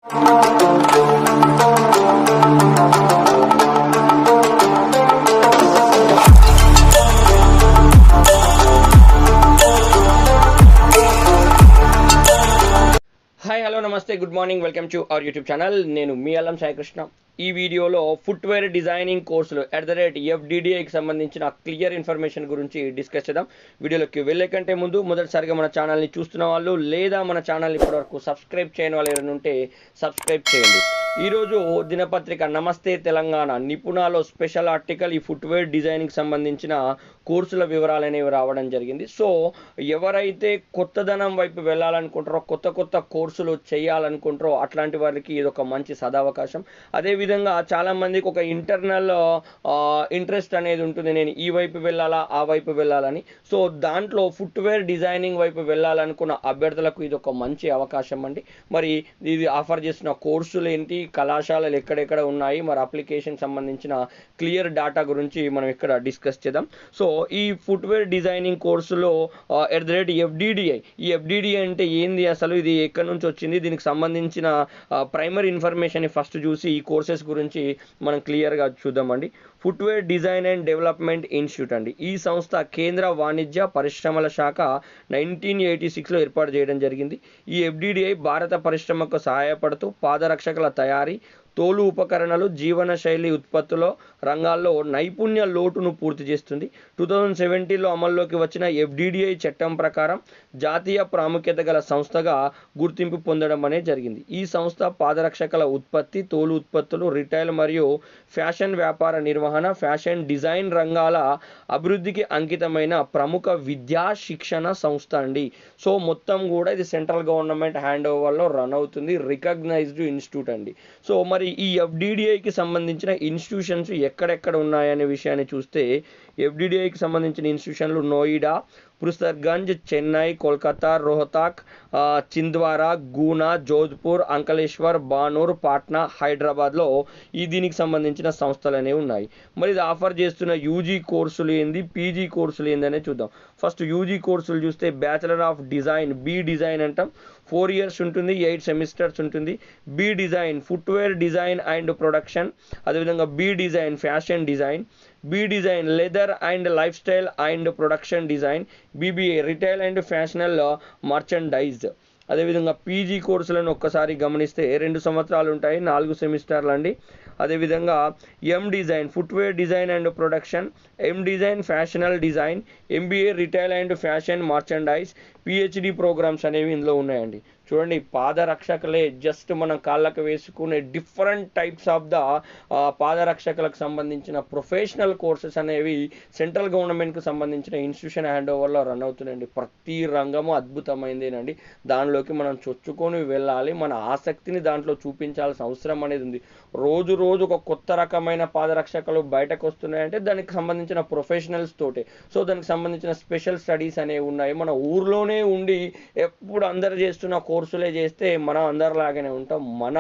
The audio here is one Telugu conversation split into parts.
హాయ్ హలో నమస్తే good morning welcome to our YouTube channel. నేను మీ అల్లం సాయి కృష్ణ. ఈ వీడియోలో ఫుట్వేర్ డిజైనింగ్ కోర్సులు @FDDIకి సంబంధించిన క్లియర్ ఇన్ఫర్మేషన్ గురించి డిస్కస్ చేద్దాం. వీడియోలోకి వెళ్ళే కంటే ముందు మొదటిసారిగా మన ఛానల్ని చూస్తున్న వాళ్ళు లేదా మన ఛానల్ ఇప్పటివరకు సబ్స్క్రైబ్ చేయని వాళ్ళు ఎవరైనా ఉంటే సబ్స్క్రైబ్ చేయండి. ఈరోజు దినపత్రిక నమస్తే తెలంగాణ నిపుణాలో స్పెషల్ ఆర్టికల్ ఈ ఫుట్వేర్ డిజైనింగ్ సంబంధించిన కోర్సుల వివరాలు అనేవి రావడం జరిగింది. సో ఎవరైతే కొత్తదనం వైపు వెళ్ళాలనుకుంటారో, కొత్త కోర్సులు చేయాలనుకుంటారో అట్లాంటి వారికి ఇది ఒక మంచి సదావకాశం. అదేవిధంగా చాలామందికి ఒక ఇంటర్నల్ ఇంట్రెస్ట్ అనేది ఉంటుంది, నేను ఈ వైపు వెళ్ళాలా ఆ వైపు వెళ్ళాలని. సో దాంట్లో ఫుట్వేర్ డిజైనింగ్ వైపు వెళ్ళాలనుకున్న అభ్యర్థులకు ఇది ఒక మంచి అవకాశం అండి. మరి ఇది ఆఫర్ చేస్తున్న కోర్సులు ఏంటి, కళాశాలలు ఎక్కడెక్కడ ఉన్నాయి, మరి అప్లికేషన్ సంబంధించిన క్లియర్ డేటా గురించి మనం ఇక్కడ డిస్కస్ చేద్దాం. సో ఈ ఫుట్వేర్ డిజైనింగ్ కోర్సులో @FDDI, ఈ FDDI అంటే ఏంది, అసలు ఇది ఎక్కడి నుంచి వచ్చింది, దీనికి సంబంధించిన ప్రైమరీ ఇన్ఫర్మేషన్ ఫస్ట్ చూసి ఈ కోర్సెస్ గురించి మనం క్లియర్గా చూద్దామండి. Footwear design and development institute అండి. ఈ సంస్థ కేంద్ర వాణిజ్య పరిశ్రమల శాఖ 1986లో ఏర్పాటు చేయడం జరిగింది. ఈ FDDI భారత పరిశ్రమకు సహాయపడుతూ పాదరక్షకుల తయారీ, తోలు ఉపకరణాలు, జీవనశైలి ఉత్పత్తుల రంగాల్లో నైపుణ్య లోటును పూర్తి చేస్తుంది. 2017లో అమల్లోకి వచ్చిన FDDI చట్టం ప్రకారం జాతీయ ప్రాముఖ్యత గల సంస్థగా గుర్తింపు పొందడం అనేది జరిగింది. ఈ సంస్థ పాదరక్షకుల ఉత్పత్తి, తోలు ఉత్పత్తులు, రిటైల్ మరియు ఫ్యాషన్ వ్యాపార నిర్వహణ, ఫ్యాషన్ డిజైన్ రంగాల అభివృద్ధికి అంకితమైన ప్రముఖ విద్యా శిక్షణ సంస్థ అండి. సో మొత్తం కూడా ఇది సెంట్రల్ గవర్నమెంట్ హ్యాండ్ ఓవర్లో రన్ అవుతుంది, రికగ్నైజ్డ్ ఇన్స్టిట్యూట్ అండి. సో మరి ఈ FDDIకి సంబంధించిన ఇన్స్టిట్యూషన్స్ ఎక్కడెక్కడ ఉన్నాయనే విషయాన్ని చూస్తే, FDDIకి సంబంధించిన ఇన్స్టిట్యూషన్లు నోయిడా, పురసర్గంజ్, చెన్నై, కోల్కతా, రోహతాక్, చింద్వారా, గూనా, జోధ్పూర్, అంకలేశ్వర్, బానూర్, పాట్నా, హైదరాబాద్లో దీనికి సంబంధించిన సంస్థలు అనేవి ఉన్నాయి. మరి ఇది ఆఫర్ చేస్తున్న యూజీ కోర్సులు ఏంది, పీజీ కోర్సులు ఏంది అనేది చూద్దాం. ఫస్ట్ యూజీ కోర్సులు చూస్తే bachelor of design, B design అంటాం, 4 years ఉంటుంది, 8 సెమిస్టర్స్ ఉంటుంది. B design footwear design and production, అదేవిధంగా B design fashion design, B design leather and life style and production design, BBA retail and fashional merchandise. అదేవిధంగా పీజీ కోర్సులను ఒక్కసారి గమనిస్తే 2 సంవత్సరాలు ఉంటాయి, 4 సెమిస్టర్లు అండి. అదేవిధంగా M design footwear design and production, M design fashional design, MBA retail and fashion merchandise, PhD programs అనేవి ఇందులో ఉన్నాయండి. చూడండి, పాదరక్షకులే జస్ట్ మనం కాళ్ళకు వేసుకునే డిఫరెంట్ టైప్స్ ఆఫ్ ద పాదరక్షకులకు సంబంధించిన ప్రొఫెషనల్ కోర్సెస్ అనేవి సెంట్రల్ గవర్నమెంట్కి సంబంధించిన ఇన్స్టిట్యూషన్ హ్యాండ్ ఓవర్లో రన్ అవుతున్నాయండి. ప్రతి రంగము అద్భుతమైందేనండి. దానిలోకి మనం చొచ్చుకొని వెళ్ళాలి, మన ఆసక్తిని దాంట్లో చూపించాల్సిన అవసరం అనేది ఉంది. రోజు ఒక కొత్త రకమైన పాదరక్షకులు బయటకు వస్తున్నాయంటే దానికి సంబంధించిన ప్రొఫెషనల్స్ తోటే. సో దానికి సంబంధించిన స్పెషల్ స్టడీస్ అనేవి ఉన్నాయి. మన ఊర్లోనే ఉండి ఎప్పుడు అందరు చేస్తున్న కోర్సులే చేస్తే మనం అందరిలాగానే ఉంటాం. మన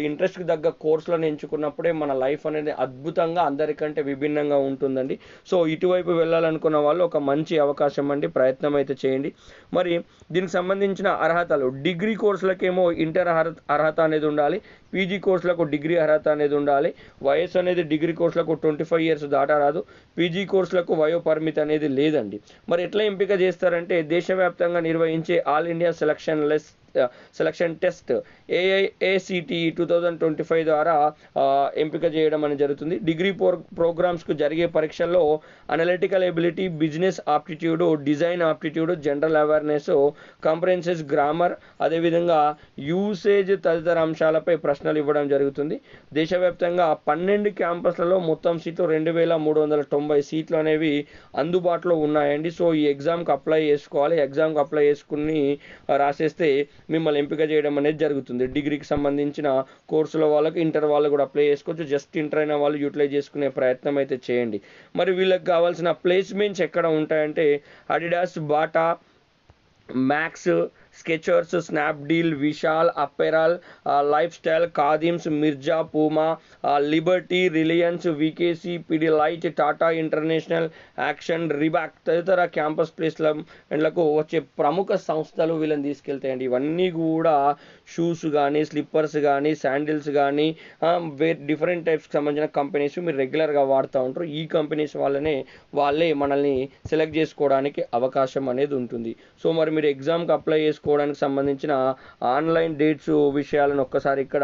ఇంట్రెస్ట్కి తగ్గ కోర్సులను ఎంచుకున్నప్పుడే మన లైఫ్ అనేది అద్భుతంగా అందరికంటే విభిన్నంగా ఉంటుందండి. సో ఇటువైపు వెళ్ళాలనుకున్న వాళ్ళు ఒక మంచి అవకాశం అండి, ప్రయత్నం అయితే చేయండి. మరి దీనికి సంబంధించిన అర్హతలు, డిగ్రీ కోర్సులకేమో ఇంటర్ అర్హత అనేది ఉండాలి, పీజీ కోర్సులకు డిగ్రీ అర్హత అనేది ఉండాలి. వయసు అనేది డిగ్రీ కోర్సులకు 25 years దాటరాదు, పీజీ కోర్సులకు వయో పరిమితి అనేది లేదండి. మరి ఎట్లా ఎంపిక చేస్తారంటే, దేశవ్యాప్తంగా నిర్వహించే all India selection test AICTE 2025 ద్వారా ఎంపిక చేయడం అనేది జరుగుతుంది. డిగ్రీ ప్రోగ్రామ్స్కు జరిగే పరీక్షల్లో analytical ability, business aptitude, design aptitude, general awareness, comprehensive grammar, అదేవిధంగా యూసేజ్ తదితర అంశాలపై ప్రశ్నలు ఇవ్వడం జరుగుతుంది. దేశవ్యాప్తంగా 12 క్యాంపస్లలో మొత్తం సీట్లు 2390 సీట్లు అనేవి అందుబాటులో ఉన్నాయండి. సో ఈ ఎగ్జామ్కి అప్లై చేసుకోవాలి. ఎగ్జామ్కి అప్లై చేసుకుని రాసేస్తే మిమ్మల్ని ఎంపిక చేయడం అనేది జరుగుతుంది. డిగ్రీకి సంబంధించిన కోర్సుల వాళ్ళకి, ఇంటర్ వాళ్ళు కూడా అప్లై చేసుకోవచ్చు. జస్ట్ ఇంటర్ అయిన వాళ్ళు యూటిలైజ్ చేసుకునే ప్రయత్నం అయితే చేయండి. మరి వీళ్ళకి కావాల్సిన ప్లేస్మెంట్స్ ఎక్కడ ఉంటాయంటే, Adidas, Bata, Max, Skechers, Snapdeal, Vishal apparel, life style, Khadims, Mirza, Puma, Liberty, Reliance, VKC, Pidilite, Tata international, Action, Reebok తదితర క్యాంపస్ ప్లేస్లకు వచ్చే ప్రముఖ సంస్థలు వీళ్ళని తీసుకెళ్తాయండి. ఇవన్నీ కూడా షూస్ కానీ, స్లిప్పర్స్ కానీ, శాండిల్స్ కానీ, డిఫరెంట్ టైప్స్కి సంబంధించిన కంపెనీస్ మీరు రెగ్యులర్గా వాడుతూ ఉంటారు. ఈ కంపెనీస్ వాళ్ళే మనల్ని సెలెక్ట్ చేసుకోవడానికి అవకాశం అనేది ఉంటుంది. సో మరి మీరు ఎగ్జామ్కి అప్లై చేసుకోవడానికి సంబంధించిన ఆన్లైన్ డేట్స్ విషయాలను ఒక్కసారి ఇక్కడ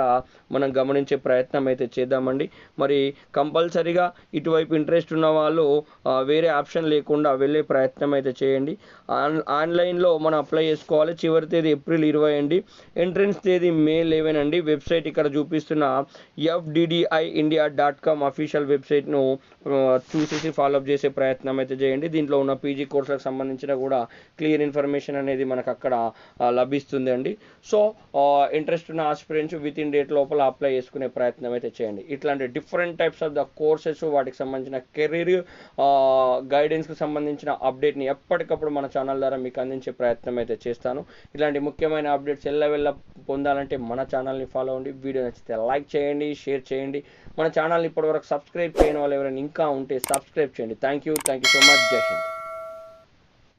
మనం గమనించే ప్రయత్నం అయితే చేద్దామండి. మరి కంపల్సరీగా ఇటువైపు ఇంట్రెస్ట్ ఉన్న వాళ్ళు వేరే ఆప్షన్ లేకుండా వెళ్ళే ప్రయత్నం అయితే చేయండి. ఆన్లైన్లో మనం అప్లై చేసుకోవాలి. చివరి తేదీ ఏప్రిల్ 20 అండి. ఎంట్రన్స్ తేదీ May 11 అండి. వెబ్సైట్ ఇక్కడ చూపిస్తున్న fddiindia.com అఫీషియల్ వెబ్సైట్ను చూసేసి ఫాలోఅప్ చేసే ప్రయత్నం అయితే చేయండి. దీంట్లో ఉన్న పీజీ కోర్సులకు సంబంధించిన కూడా క్లియర్ ఇన్ఫర్మేషన్ అనేది మనకు అక్కడ లభిస్తుంది అండి. సో ఇంట్రెస్ట్ ఉన్న ఆస్పిరెంట్స్ విత్ ఇన్ డేట్ లోపల అప్లై చేసుకునే ప్రయత్నం అయితే చేయండి. ఇట్లాంటి different types of the courses, వాటికి సంబంధించిన కెరీర్ గైడెన్స్కి సంబంధించిన అప్డేట్ని ఎప్పటికప్పుడు మన ఛానల్ ద్వారా మీకు అందించే ప్రయత్నం అయితే చేస్తాను. ఇలాంటి ముఖ్యమైన అప్డేట్స్ ఎల్లవెల్ల పొందాలంటే మన ఛానల్ని ఫాలో అవ్వండి. వీడియో నచ్చితే లైక్ చేయండి, షేర్ చేయండి. మన ఛానల్ని ఇప్పటివరకు సబ్స్క్రైబ్ చేయని వాళ్ళు ఎవరైనా ఇంకా ఉంటే సబ్స్క్రైబ్ చేయండి. Thank you so much. జై హింద్.